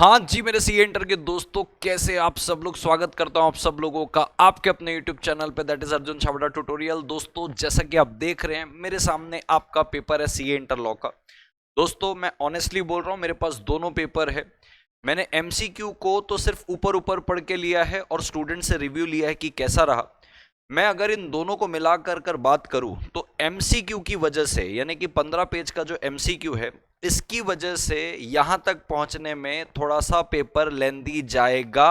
हाँ जी मेरे C inter के दोस्तों, कैसे आप सब लोग। स्वागत करता हूँ आप सब लोगों का आपके अपने यूट्यूब चैनल पे, that is Arjun Chhabra tutorial. दोस्तों जैसा कि आप देख रहे हैं मेरे सामने आपका पेपर है सी इंटर लॉ का। दोस्तों मैं ऑनेस्टली बोल रहा हूँ, मेरे पास दोनों पेपर है। मैंने एमसीक्यू को तो सिर्फ ऊपर ऊपर पढ़ के लिया है और स्टूडेंट से रिव्यू लिया है कि कैसा रहा। मैं अगर इन दोनों को मिला कर बात करूं तो एमसीक्यू की वजह से, यानी कि 15 पेज का जो एमसीक्यू है, इसकी वजह से यहां तक पहुंचने में थोड़ा सा पेपर लेंदी जाएगा।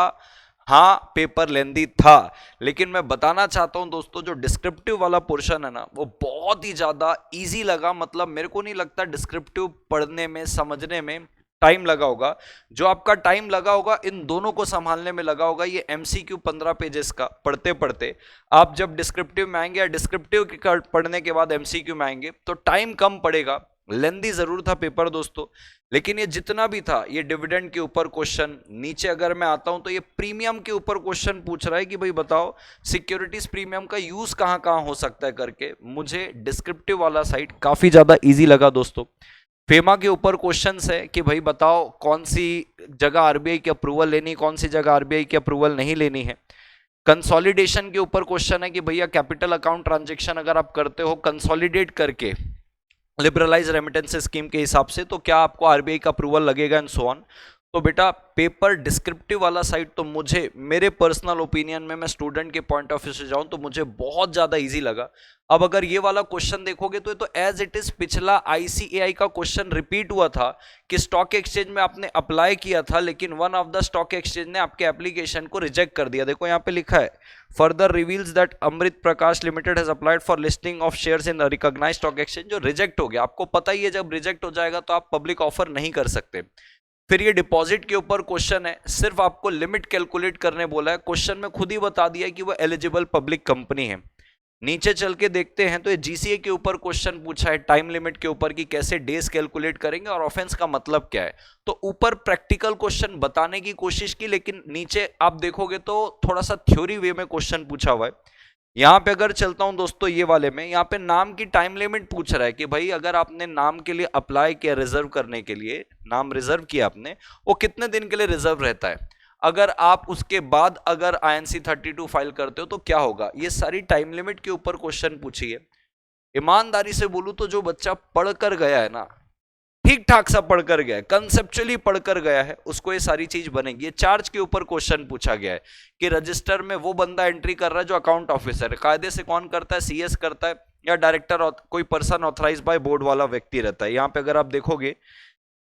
हाँ पेपर लेंदी था, लेकिन मैं बताना चाहता हूं दोस्तों, जो डिस्क्रिप्टिव वाला पोर्शन है ना, वो बहुत ही ज्यादा इजी लगा। मतलब मेरे को नहीं लगता डिस्क्रिप्टिव पढ़ने में समझने में टाइम लगा होगा। जो आपका टाइम लगा होगा इन दोनों को संभालने में लगा होगा। ये एमसीक्यू 15 पेजेस का पढ़ते पढ़ते आप जब डिस्क्रिप्टिव में आएंगे या डिस्क्रिप्टिव पढ़ने के बाद एमसीक्यू में आएंगे तो टाइम कम पड़ेगा। लेंदी जरूर था पेपर दोस्तों, लेकिन ये जितना भी था, ये डिविडेंड के ऊपर क्वेश्चन, नीचे अगर मैं आता हूं तो ये प्रीमियम के ऊपर क्वेश्चन पूछ रहा है कि भाई बताओ सिक्योरिटीज प्रीमियम का यूज कहां कहां हो सकता है करके। मुझे डिस्क्रिप्टिव वाला साइड काफी ज्यादा इजी लगा दोस्तों। फेमा के ऊपर क्वेश्चंस है कि भाई बताओ कौन सी जगह आरबीआई की अप्रूवल लेनी, कौन सी जगह आरबीआई की अप्रूवल नहीं लेनी है। कंसोलिडेशन के ऊपर क्वेश्चन है कि भैया कैपिटल अकाउंट ट्रांजैक्शन अगर आप करते हो कंसोलिडेट करके लिबरलाइज रेमिटेंस स्कीम के हिसाब से, तो क्या आपको आरबीआई का अप्रूवल लगेगा एंड सो ऑन। तो बेटा पेपर डिस्क्रिप्टिव वाला साइड तो मुझे, मेरे पर्सनल ओपिनियन में, मैं स्टूडेंट के पॉइंट ऑफ व्यू से जाऊं तो मुझे बहुत ज्यादा इजी लगा। अब अगर ये वाला क्वेश्चन देखोगे तो ये तो एज इट इज पिछला आईसीएआई का क्वेश्चन रिपीट हुआ था कि स्टॉक एक्सचेंज में आपने अप्लाई किया था, लेकिन one of the stock exchange ने आपके एप्लीकेशन को रिजेक्ट कर दिया। देखो यहाँ पे लिखा है, further reveals that Amrit Prakash limited has applied for listing of shares in recognised stock exchange. जो रिजेक्ट हो गया, आपको पता ही है जब रिजेक्ट हो जाएगा तो आप पब्लिक ऑफर नहीं कर सकते। फिर ये डिपॉजिट के ऊपर क्वेश्चन है, सिर्फ आपको लिमिट कैलकुलेट करने बोला है। क्वेश्चन में खुद ही बता दिया कि वो एलिजिबल पब्लिक कंपनी है। नीचे चल के देखते हैं तो ये जीसीए के ऊपर क्वेश्चन पूछा है, टाइम लिमिट के ऊपर कि कैसे डेज कैलकुलेट करेंगे और ऑफेंस का मतलब क्या है। तो ऊपर प्रैक्टिकल क्वेश्चन बताने की कोशिश की, लेकिन नीचे आप देखोगे तो थोड़ा सा थ्योरी वे में क्वेश्चन पूछा हुआ है। यहां पे अगर चलता हूं दोस्तों ये वाले में, यहां पे नाम की टाइम लिमिट पूछ रहा है कि भाई अगर आपने नाम के लिए अप्लाई किया, रिजर्व करने के लिए नाम रिजर्व किया आपने, वो कितने दिन के लिए रिजर्व रहता है। अगर आप उसके बाद अगर आईएनसी 32 फाइल करते हो तो क्या होगा। ये सारी टाइम लिमिट के ऊपर क्वेश्चन पूछी है। ईमानदारी से बोलूं तो जो बच्चा पढ़ कर गया है ना, ठीक ठाक सा पढ़कर गया है, कंसेप्चुअली पढ़कर गया है, उसको ये सारी चीज बनेगी। ये चार्ज के ऊपर क्वेश्चन पूछा गया है कि रजिस्टर में वो बंदा एंट्री कर रहा है जो अकाउंट ऑफिसर है। कायदे से कौन करता है, सीएस करता है या डायरेक्टर, कोई पर्सन ऑथराइज बाय बोर्ड वाला व्यक्ति रहता है। यहाँ पे अगर आप देखोगे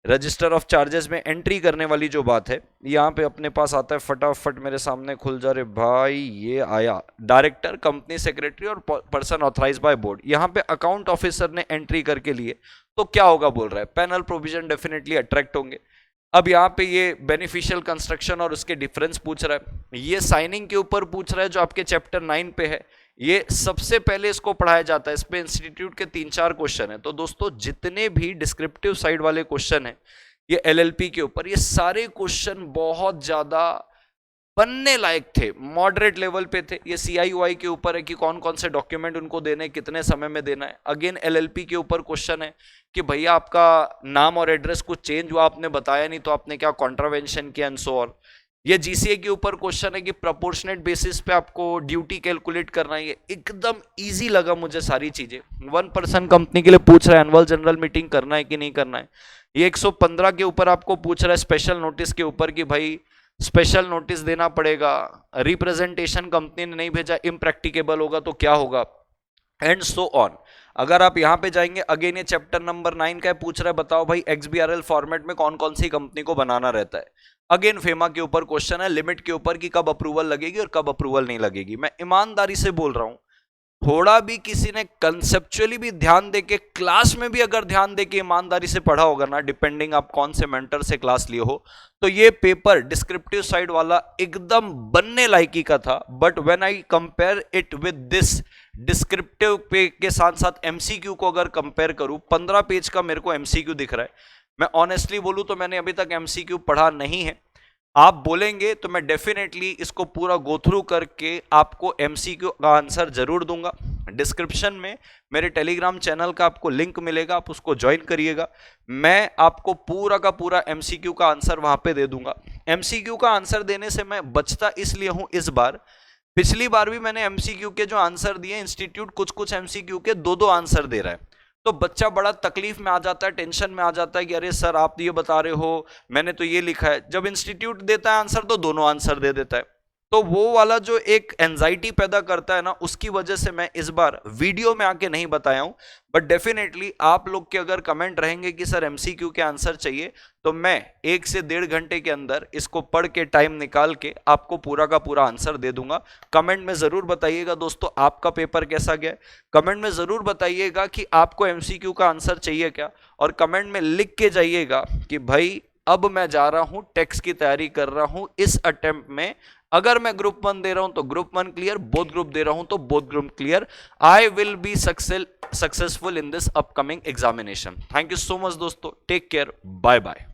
रजिस्टर ऑफ चार्जेस में एंट्री करने वाली जो बात है, यहाँ पे अपने पास आता है, फटाफट मेरे सामने खुल जा रहे भाई, ये आया डायरेक्टर, कंपनी सेक्रेटरी और पर्सन ऑथराइज बाय बोर्ड। यहाँ पे अकाउंट ऑफिसर ने एंट्री करके लिए तो क्या होगा बोल रहा है, पैनल प्रोविजन डेफिनेटली अट्रैक्ट होंगे। अब यहाँ पे ये बेनिफिशियल कंस्ट्रक्शन और उसके डिफरेंस पूछ रहा है। ये साइनिंग के ऊपर पूछ रहा है जो आपके चैप्टर 9 पे है। ये सबसे पहले इसको पढ़ाया जाता है, इस पे इंस्टीट्यूट के 3-4 क्वेश्चन है। तो दोस्तों जितने भी डिस्क्रिप्टिव साइड वाले क्वेश्चन है ये एलएलपी के ऊपर, ये सारे क्वेश्चन बहुत ज्यादा बनने लायक थे, मॉडरेट लेवल पे थे। ये सीआईयूआई के ऊपर है कि कौन कौन से डॉक्यूमेंट उनको देने, कितने समय में देना है। अगेन एलएलपी के ऊपर क्वेश्चन है कि भैया आपका नाम और एड्रेस कुछ चेंज हुआ, आपने बताया नहीं तो आपने क्या कॉन्ट्रावेंशन किया एंड सो ऑन। ये जीसीए के ऊपर क्वेश्चन है कि प्रोपोर्शनेट बेसिस पे आपको ड्यूटी कैलकुलेट करना है। ये एकदम इजी लगा मुझे सारी चीजें। 1% कंपनी के लिए पूछ रहा है एनुअल जनरल मीटिंग करना है कि नहीं करना है। ये 115 के ऊपर आपको पूछ रहा है स्पेशल नोटिस के ऊपर कि भाई स्पेशल नोटिस देना पड़ेगा, रिप्रेजेंटेशन कंपनी ने नहीं भेजा, इम्प्रैक्टिकेबल होगा तो क्या होगा, एंड सो ऑन। अगर आप यहां पे जाएंगे, अगेन ये चैप्टर नंबर 9 का पूछ रहा है, बताओ भाई एक्सबीआरएल फॉर्मेट में कौन कौन सी कंपनी को बनाना रहता है। अगेन फेमा के ऊपर क्वेश्चन है, लिमिट के ऊपर कि कब अप्रूवल लगेगी और कब अप्रूवल नहीं लगेगी। मैं ईमानदारी से बोल रहा हूं, थोड़ा भी किसी ने कंसेप्चुअली भी ध्यान देके, क्लास में भी अगर ध्यान देके ईमानदारी से पढ़ा होगा ना, डिपेंडिंग आप कौन से मेंटर से क्लास लिए हो, तो ये पेपर डिस्क्रिप्टिव साइड वाला एकदम बनने लायकी का था। But when I compare it with this descriptive पे के साथ साथ एमसीक्यू को अगर कंपेयर करूं, 15 पेज का मेरे को एमसीक्यू दिख रहा है। मैं ऑनेस्टली बोलूं तो मैंने अभी तक एमसीक्यू पढ़ा नहीं है। आप बोलेंगे तो मैं डेफिनेटली इसको पूरा गो थ्रू करके आपको एमसीक्यू का आंसर जरूर दूंगा। डिस्क्रिप्शन में मेरे टेलीग्राम चैनल का आपको लिंक मिलेगा, आप उसको ज्वाइन करिएगा। मैं आपको पूरा का पूरा एमसीक्यू का आंसर वहां पे दे दूंगा। एमसीक्यू का आंसर देने से मैं बचता इसलिए हूं इस बार, पिछली बार भी मैंने एमसीक्यू के जो आंसर दिए, इंस्टीट्यूट कुछ कुछ एमसीक्यू के दो दो आंसर दे रहा है, तो बच्चा बड़ा तकलीफ में आ जाता है, टेंशन में आ जाता है कि अरे सर आप ये बता रहे हो, मैंने तो ये लिखा है। जब इंस्टीट्यूट देता है आंसर तो दोनों आंसर दे देता है, तो वो वाला जो एक एंजाइटी पैदा करता है ना, उसकी वजह से मैं इस बार वीडियो में आके नहीं बताया हूं। बट डेफिनेटली आप लोग के अगर कमेंट रहेंगे कि सर एमसीक्यू के आंसर चाहिए, तो मैं 1 से 1.5 घंटे के अंदर इसको पढ़ के टाइम निकाल के आपको पूरा का पूरा आंसर दे दूंगा। कमेंट में जरूर बताइएगा दोस्तों आपका पेपर कैसा गया। कमेंट में जरूर बताइएगा कि आपको एमसीक्यू का आंसर चाहिए क्या, और कमेंट में लिख के जाइएगा कि भाई अब मैं जा रहा हूं, टेक्स्ट की तैयारी कर रहा हूं इस अटेम्प्ट में। अगर मैं ग्रुप 1 दे रहा हूं तो ग्रुप 1 क्लियर, बोथ ग्रुप दे रहा हूं तो both group clear. I will be successful in this upcoming examination. Thank you so much दोस्तों, टेक केयर, बाय बाय।